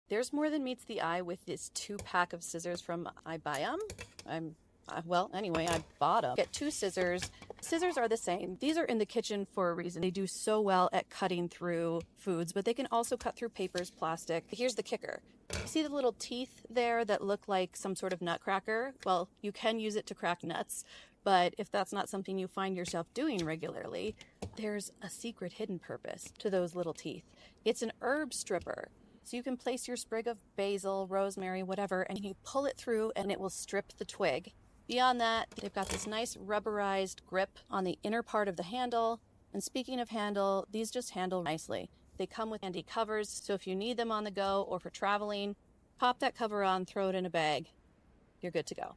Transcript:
There's more than meets the eye with this 2-pack of scissors from iBayam. Well, anyway, I bought them. Get 2 scissors. Scissors are the same. These are in the kitchen for a reason. They do so well at cutting through foods, but they can also cut through papers, plastic. Here's the kicker. You see the little teeth there that look like some sort of nutcracker? Well, you can use it to crack nuts, but if that's not something you find yourself doing regularly, there's a secret hidden purpose to those little teeth. It's an herb stripper. So you can place your sprig of basil, rosemary, whatever, and you pull it through and it will strip the twig. Beyond that, they've got this nice rubberized grip on the inner part of the handle. And speaking of handle, these just handle nicely. They come with handy covers, so if you need them on the go or for traveling, pop that cover on, throw it in a bag. You're good to go.